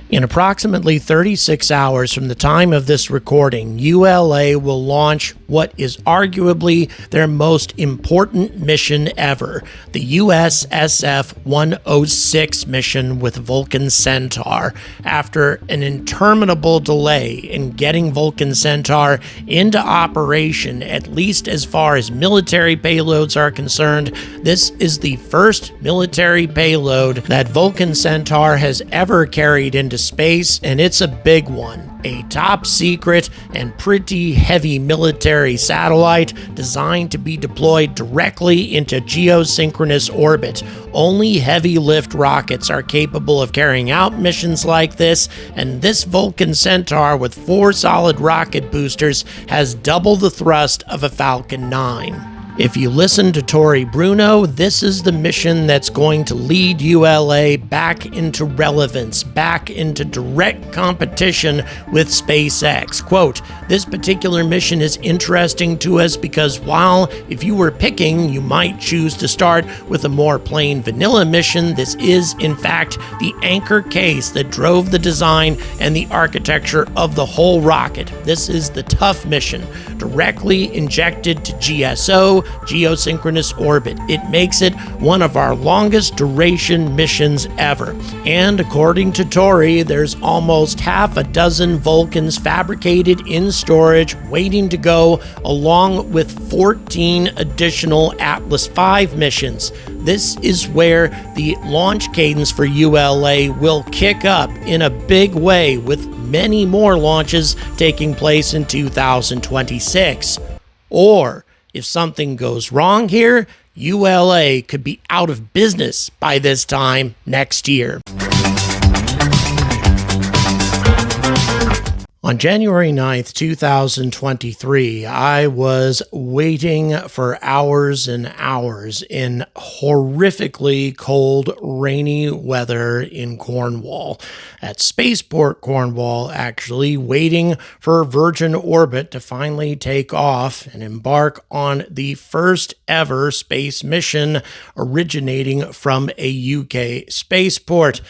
In approximately 36 hours from the time of this recording, ULA will launch what is arguably their most important mission ever, the USSF-106 mission with Vulcan Centaur. After an interminable delay in getting Vulcan Centaur into operation, at least as far as military payloads are concerned, this is the first military payload that Vulcan Centaur has ever carried into space, and it's a big one. A top secret and pretty heavy military satellite designed to be deployed directly into geosynchronous orbit. Only heavy lift rockets are capable of carrying out missions like this, and this Vulcan Centaur with 4 solid rocket boosters has double the thrust of a Falcon 9. If you listen to Tory Bruno, this is the mission that's going to lead ULA back into relevance, back into direct competition with SpaceX. Quote, "This particular mission is interesting to us because while if you were picking, you might choose to start with a more plain vanilla mission, this is, in fact, the anchor case that drove the design and the architecture of the whole rocket. This is the tough mission, directly injected to GSO, geosynchronous orbit. It makes it one of our longest duration missions ever. And according to Tory, there's almost half a dozen Vulcans fabricated in storage waiting to go, along with 14 additional Atlas V missions. This is where the launch cadence for ULA will kick up in a big way, with many more launches taking place in 2026. Or, if something goes wrong here, ULA could be out of business by this time next year. On January 9th, 2023, I was waiting for hours and hours in horrifically cold, rainy weather in Cornwall. At Spaceport, Cornwall, actually, waiting for Virgin Orbit to finally take off and embark on the first ever space mission originating from a UK spaceport.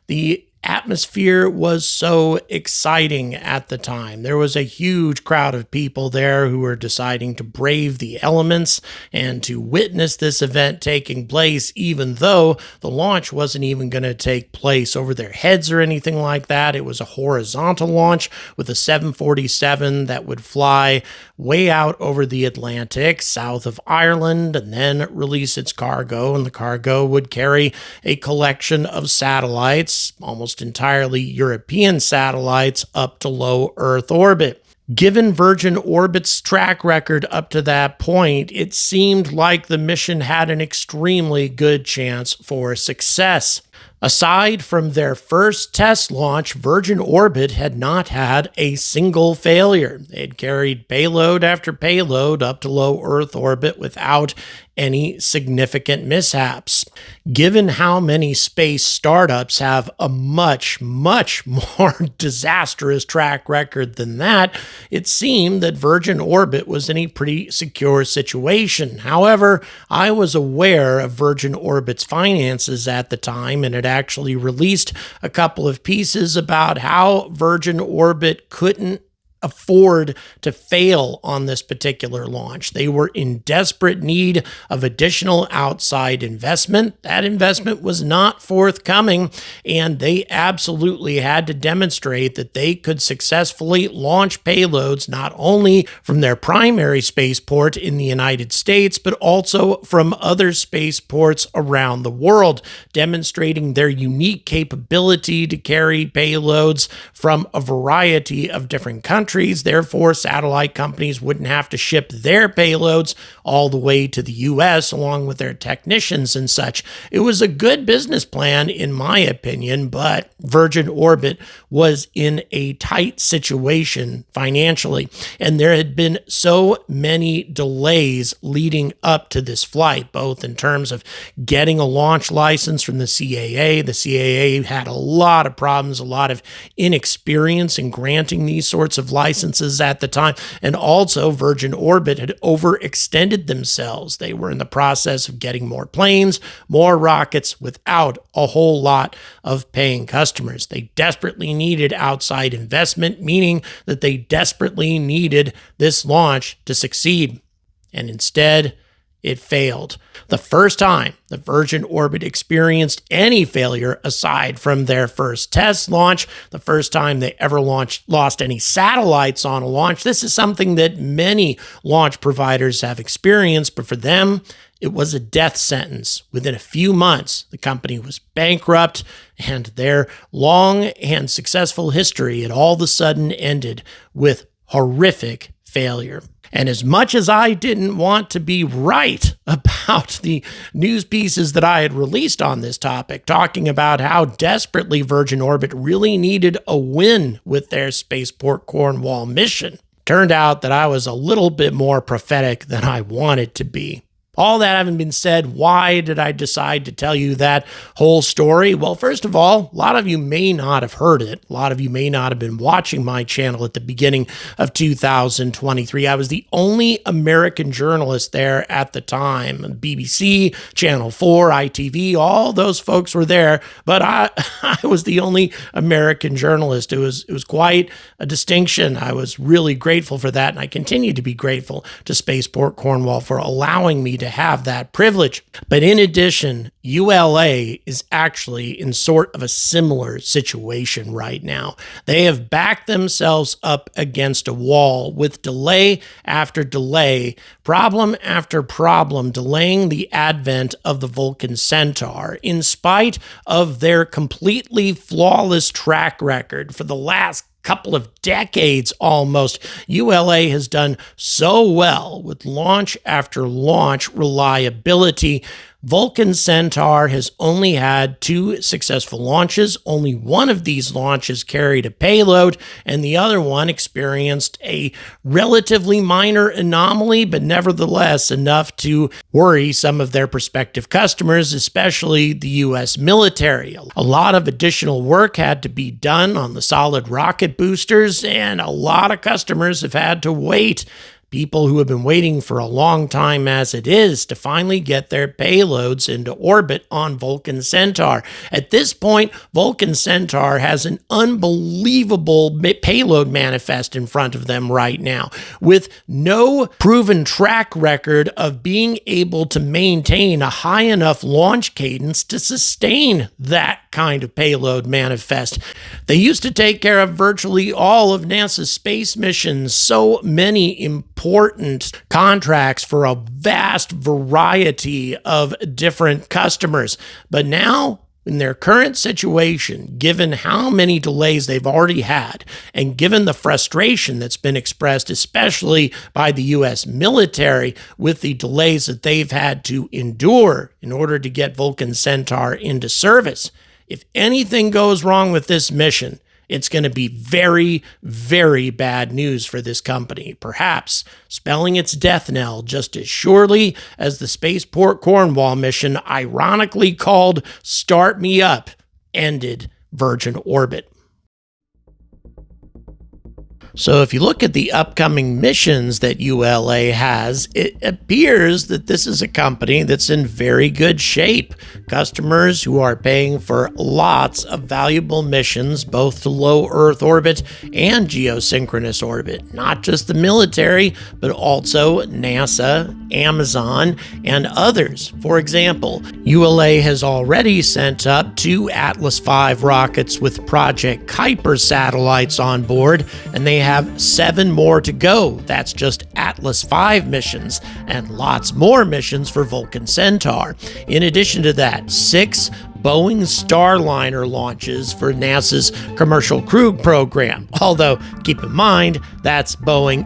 The atmosphere was so exciting at the time. There was a huge crowd of people there who were deciding to brave the elements and to witness this event taking place, even though the launch wasn't even going to take place over their heads or anything like that. It was a horizontal launch with a 747 that would fly way out over the Atlantic, south of Ireland, and then release its cargo, and the cargo would carry a collection of satellites, almost entirely European satellites, up to low Earth orbit. Given Virgin Orbit's track record up to that point, it seemed like the mission had an extremely good chance for success. Aside from their first test launch, Virgin Orbit had not had a single failure. They'd carried payload after payload up to low Earth orbit without any significant mishaps. Given how many space startups have a much more disastrous track record than that, it seemed that Virgin Orbit was in a pretty secure situation. However, I was aware of Virgin Orbit's finances at the time, and it actually released a couple of pieces about how Virgin Orbit couldn't afford to fail on this particular launch. They were in desperate need of additional outside investment. That investment was not forthcoming, and they absolutely had to demonstrate that they could successfully launch payloads not only from their primary spaceport in the United States, but also from other spaceports around the world, demonstrating their unique capability to carry payloads from a variety of different countries. Therefore, satellite companies wouldn't have to ship their payloads all the way to the US along with their technicians and such. It was a good business plan, in my opinion, but Virgin Orbit was in a tight situation financially, and there had been so many delays leading up to this flight, both in terms of getting a launch license from the CAA. The CAA had a lot of problems, a lot of inexperience in granting these sorts of licenses, licenses at the time. And also, Virgin Orbit had overextended themselves. They were in the process of getting more planes, more rockets without a whole lot of paying customers. They desperately needed outside investment, meaning that they desperately needed this launch to succeed. And instead, it failed. The first time that Virgin Orbit experienced any failure aside from their first test launch, the first time they ever lost any satellites on a launch. This is something that many launch providers have experienced, but for them, it was a death sentence. Within a few months, the company was bankrupt, and their long and successful history had all of a sudden ended with horrific failure. And as much as I didn't want to be right about the news pieces that I had released on this topic, talking about how desperately Virgin Orbit really needed a win with their Spaceport Cornwall mission, turned out that I was a little bit more prophetic than I wanted to be. All that having been said, why did I decide to tell you that whole story? Well, first of all, a lot of you may not have heard it. A lot of you may not have been watching my channel at the beginning of 2023. I was the only American journalist there at the time. BBC, Channel 4, ITV, all those folks were there, but I was the only American journalist. It was quite a distinction. I was really grateful for that, and I continue to be grateful to Spaceport Cornwall for allowing me to have that privilege. But in addition, ULA is actually in sort of a similar situation right now. They have backed themselves up against a wall with delay after delay, problem after problem, delaying the advent of the Vulcan Centaur, in spite of their completely flawless track record for the last couple of decades almost. ULA has done so well with launch after launch reliability. Vulcan Centaur has only had 2 successful launches. Only one of these launches carried a payload, and the other one experienced a relatively minor anomaly, but nevertheless enough to worry some of their prospective customers, especially the U.S. military. A lot of additional work had to be done on the solid rocket boosters, and a lot of customers have had to wait. People who have been waiting for a long time as it is to finally get their payloads into orbit on Vulcan Centaur. At this point, Vulcan Centaur has an unbelievable payload manifest in front of them right now, with no proven track record of being able to maintain a high enough launch cadence to sustain that kind of payload manifest. They used to take care of virtually all of NASA's space missions, so many important contracts for a vast variety of different customers. But now, in their current situation, given how many delays they've already had, and given the frustration that's been expressed, especially by the U.S. military, with the delays that they've had to endure in order to get Vulcan Centaur into service, if anything goes wrong with this mission, it's going to be very, very bad news for this company, perhaps spelling its death knell just as surely as the Spaceport Cornwall mission, ironically called Start Me Up, ended Virgin Orbit. So if you look at the upcoming missions that ULA has, it appears that this is a company that's in very good shape. Customers who are paying for lots of valuable missions, both to low Earth orbit and geosynchronous orbit. Not just the military, but also NASA, Amazon, and others. For example, ULA has already sent up 2 Atlas V rockets with Project Kuiper satellites on board, and they have 7 more to go. That's just Atlas V missions, and lots more missions for Vulcan Centaur. In addition to that, 6 Boeing Starliner launches for NASA's Commercial Crew Program. Although, keep in mind, that's Boeing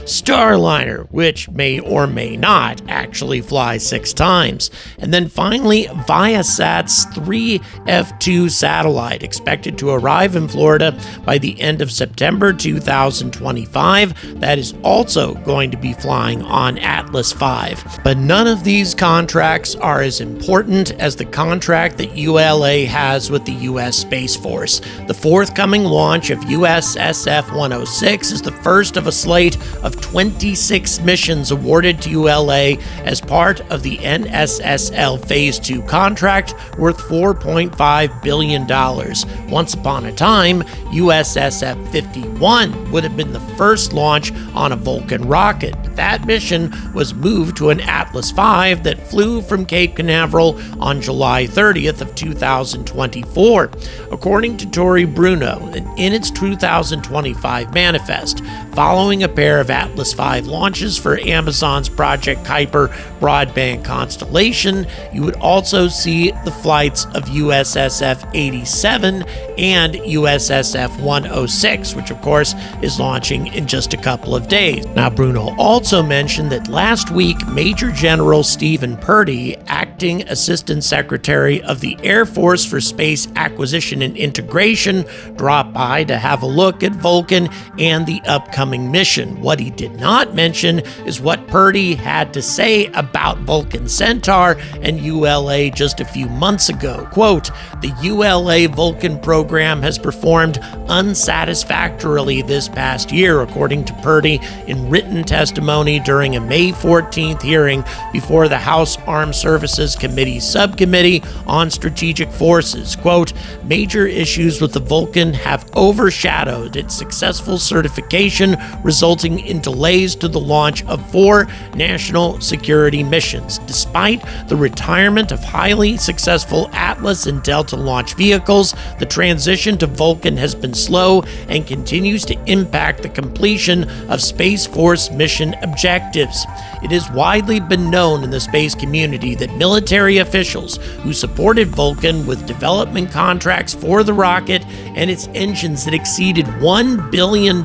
Starliner, which may or may not actually fly 6 times. And then finally, Viasat's 3 F-2 satellite, expected to arrive in Florida by the end of September 2025. That is also going to be flying on Atlas V. But none of these contracts are as important as the contract that ULA has with the U.S. Space Force. The forthcoming launch of USSF-106 is the first of a slate of 26 missions awarded to ULA as part of the NSSL Phase 2 contract worth $4.5 billion. Once upon a time, USSF-51 would have been the first launch on a Vulcan rocket. That mission was moved to an Atlas V that flew from Cape Canaveral on July 30th of 2024. According to Tory Bruno, in its 2025 manifest, following a pair of Atlas V launches for Amazon's Project Kuiper broadband constellation, you would also see the flights of USSF-87 and USSF-106, which of course is launching in just a couple of days. Now, Bruno also mentioned that last week, Major General Stephen Purdy, Acting Assistant Secretary of the Air Force for Space Acquisition and Integration, dropped by to have a look at Vulcan and the upcoming mission. What he did not mention is what Purdy had to say about Vulcan Centaur and ULA just a few months ago. Quote, "The ULA Vulcan program has performed unsatisfactorily this past year," according to Purdy in written testimony during a May 14th hearing before the House Armed Services Committee Subcommittee on Strategic Forces. Quote, "Major issues with the Vulcan have overshadowed its successful certification, resulting in delays to the launch of 4 national security missions. Despite the retirement of highly successful Atlas and Delta launch vehicles, the transition to Vulcan has been slow and continues to impact the completion of Space Force mission objectives. It has widely been known in the space community that military officials who supported Vulcan with development contracts for the rocket and its engines that exceeded $1 billion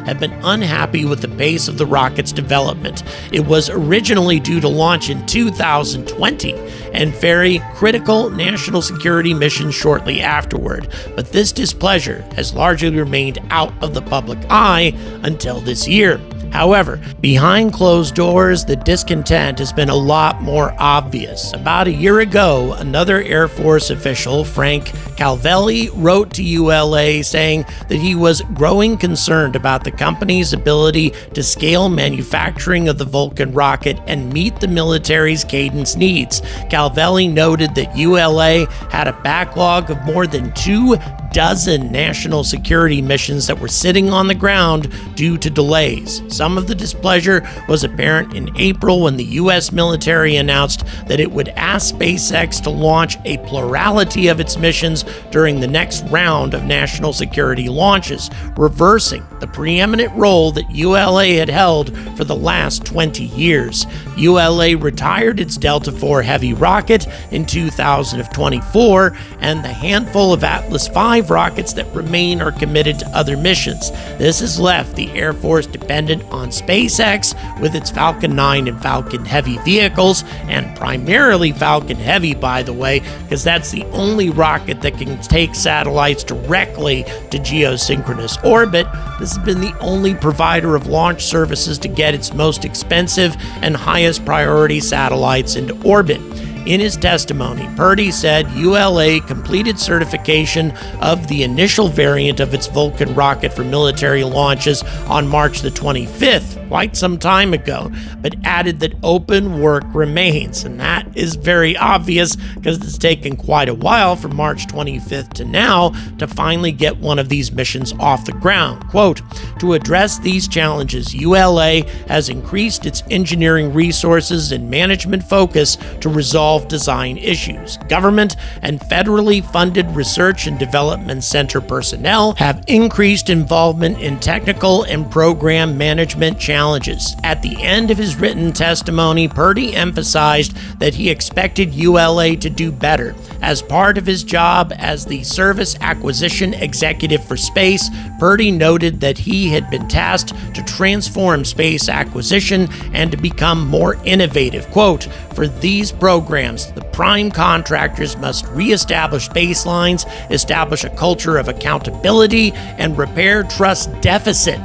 have been unhappy with the pace of the rocket's development. It was originally due to launch in 2020 and very critical national security missions shortly afterward, but this displeasure has largely remained out of the public eye until this year. However, behind closed doors, the discontent has been a lot more obvious. About a year ago, another Air Force official, Frank Calvelli, wrote to ULA saying that he was growing concerned about the company's ability to scale manufacturing of the Vulcan rocket and meet the military's cadence needs. Calvelli noted that ULA had a backlog of more than 2 dozen national security missions that were sitting on the ground due to delays. Some of the displeasure was apparent in April when the U.S. military announced that it would ask SpaceX to launch a plurality of its missions during the next round of national security launches, reversing the preeminent role that ULA had held for the last 20 years. ULA retired its Delta IV Heavy rocket in 2024, and the handful of Atlas V rockets that remain are committed to other missions. This has left the Air Force dependent on SpaceX with its Falcon 9 and Falcon Heavy vehicles, and primarily Falcon Heavy, by the way, because that's the only rocket that can take satellites directly to geosynchronous orbit. This has been the only provider of launch services to get its most expensive and highest priority satellites into orbit. In his testimony, Purdy said ULA completed certification of the initial variant of its Vulcan rocket for military launches on March the 25th, quite some time ago, but added that open work remains. And that is very obvious because it's taken quite a while from March 25th to now to finally get one of these missions off the ground. Quote, "To address these challenges, ULA has increased its engineering resources and management focus to resolve design issues. Government and federally funded research and development center personnel have increased involvement in technical and program management challenges." At the end of his written testimony, Purdy emphasized that he expected ULA to do better. As part of his job as the Service Acquisition Executive for Space, Purdy noted that he had been tasked to transform space acquisition and to become more innovative. Quote, "For these programs, the prime contractors must reestablish baselines, establish a culture of accountability, and repair trust deficit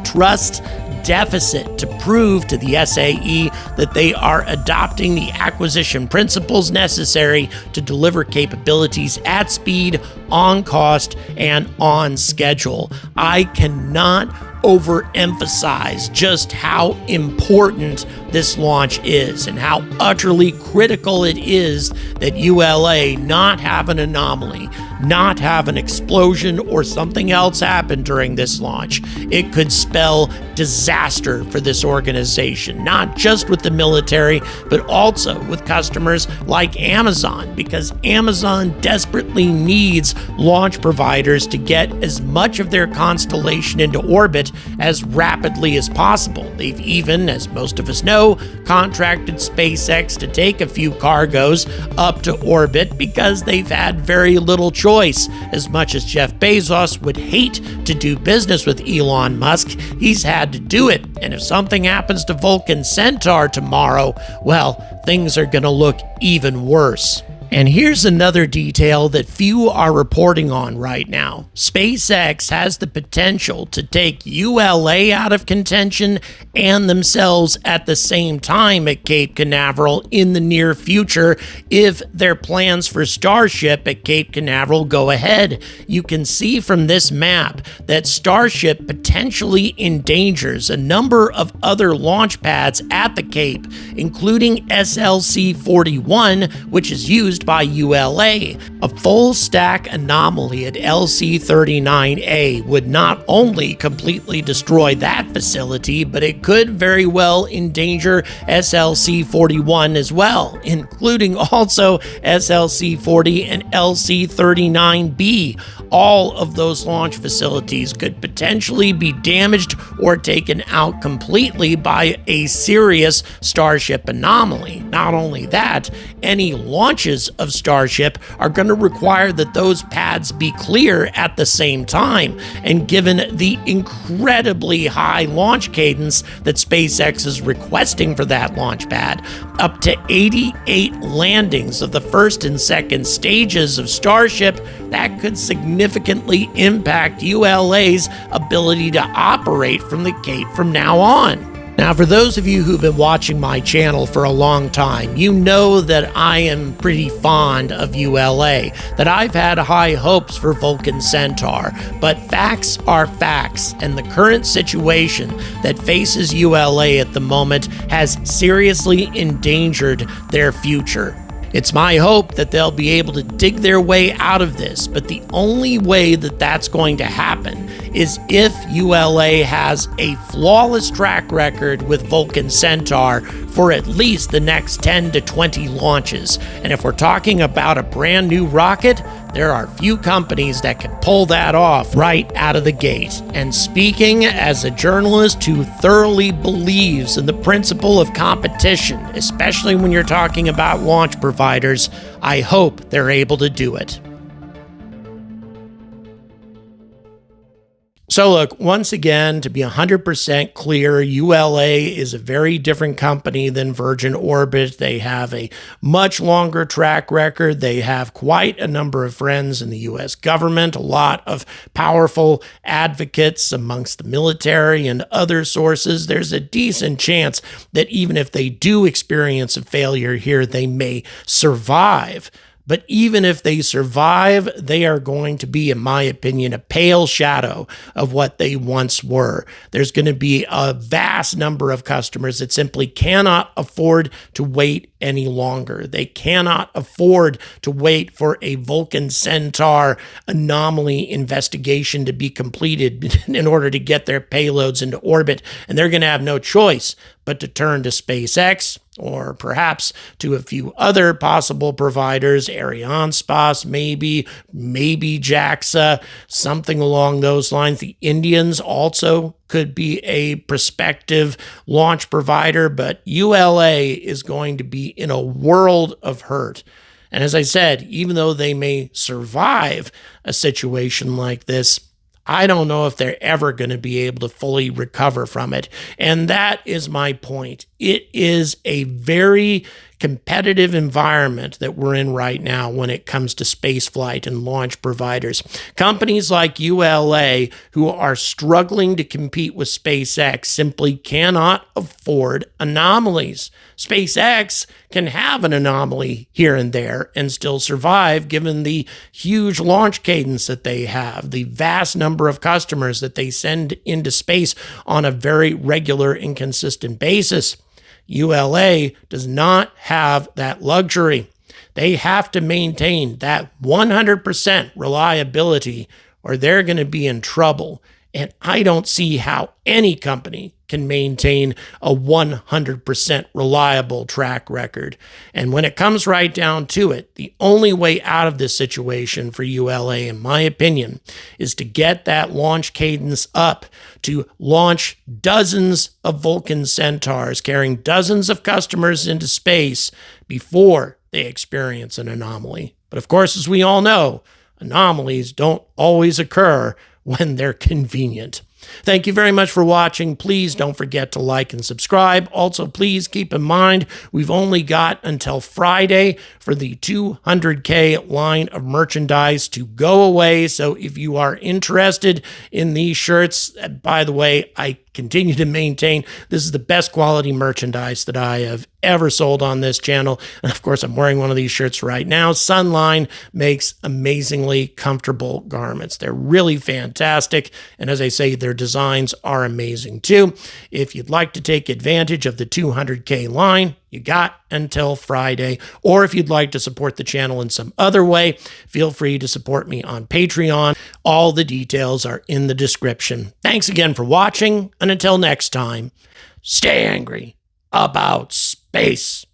deficit to prove to the SAE that they are adopting the acquisition principles necessary to deliver capabilities at speed, on cost, and on schedule. I cannot overemphasize just how important this launch is and how utterly critical it is that ULA not have an anomaly, not have an explosion or something else happen during this launch. It could spell disaster for this organization, not just with the military, but also with customers like Amazon, because Amazon desperately needs launch providers to get as much of their constellation into orbit as rapidly as possible. They've even, as most of us know, contracted SpaceX to take a few cargoes up to orbit because they've had very little choice. As much as Jeff Bezos would hate to do business with Elon Musk, he's had to do it. And if something happens to Vulcan Centaur tomorrow, well, things are going to look even worse. And here's another detail that few are reporting on right now. SpaceX has the potential to take ULA out of contention and themselves at the same time at Cape Canaveral in the near future if their plans for Starship at Cape Canaveral go ahead. You can see from this map that Starship potentially endangers a number of other launch pads at the Cape, including SLC-41, which is used by ULA. A full stack anomaly at LC-39A would not only completely destroy that facility, but it could very well endanger SLC-41 as well, including also SLC-40 and LC-39B. All of those launch facilities could potentially be damaged or taken out completely by a serious Starship anomaly. Not only that, any launches of Starship are going to require that those pads be clear at the same time. And given the incredibly high launch cadence that SpaceX is requesting for that launch pad, up to 88 landings of the first and second stages of Starship, that could significantly impact ULA's ability to operate from the Cape from now on. Now, for those of you who've been watching my channel for a long time, you know that I am pretty fond of ULA, that I've had high hopes for Vulcan Centaur, but facts are facts, and the current situation that faces ULA at the moment has seriously endangered their future. It's my hope that they'll be able to dig their way out of this, but the only way that that's going to happen is if ULA has a flawless track record with Vulcan Centaur for at least the next 10 to 20 launches. And if we're talking about a brand new rocket, there are few companies that can pull that off right out of the gate. And speaking as a journalist who thoroughly believes in the principle of competition, especially when you're talking about launch providers, I hope they're able to do it. So look, once again, to be 100% clear, ULA is a very different company than Virgin Orbit. They have a much longer track record. They have quite a number of friends in the U.S. government, a lot of powerful advocates amongst the military and other sources. There's a decent chance that even if they do experience a failure here, they may survive. But even if they survive, they are going to be, in my opinion, a pale shadow of what they once were. There's going to be a vast number of customers that simply cannot afford to wait any longer. They cannot afford to wait for a Vulcan Centaur anomaly investigation to be completed in order to get their payloads into orbit. And they're going to have no choice but to turn to SpaceX, or perhaps to a few other possible providers, Arianespace, maybe JAXA, something along those lines. The Indians also could be a prospective launch provider, but ULA is going to be in a world of hurt. And as I said, even though they may survive a situation like this, I don't know if they're ever going to be able to fully recover from it. And that is my point. It is a very competitive environment that we're in right now when it comes to spaceflight and launch providers. Companies like ULA, who are struggling to compete with SpaceX, simply cannot afford anomalies. SpaceX can have an anomaly here and there and still survive, given the huge launch cadence that they have, the vast number of customers that they send into space on a very regular and consistent basis. ULA does not have that luxury. They have to maintain that 100% reliability or they're going to be in trouble. And I don't see how any company can maintain a 100% reliable track record. And when it comes right down to it, the only way out of this situation for ULA, in my opinion, is to get that launch cadence up, to launch dozens of Vulcan Centaurs, carrying dozens of customers into space before they experience an anomaly. But of course, as we all know, anomalies don't always occur when they're convenient. Thank you very much for watching. Please don't forget to like and subscribe. Also, please keep in mind, we've only got until Friday for the 200K line of merchandise to go away. So if you are interested in these shirts, by the way, I continue to maintain this is the best quality merchandise that I have ever sold on this channel. And of course, I'm wearing one of these shirts right now. Sunline makes amazingly comfortable garments. They're really fantastic. And as I say, their designs are amazing too. If you'd like to take advantage of the 200K line, you got until Friday. Or if you'd like to support the channel in some other way, feel free to support me on Patreon. All the details are in the description. Thanks again for watching, and until next time, stay angry about space.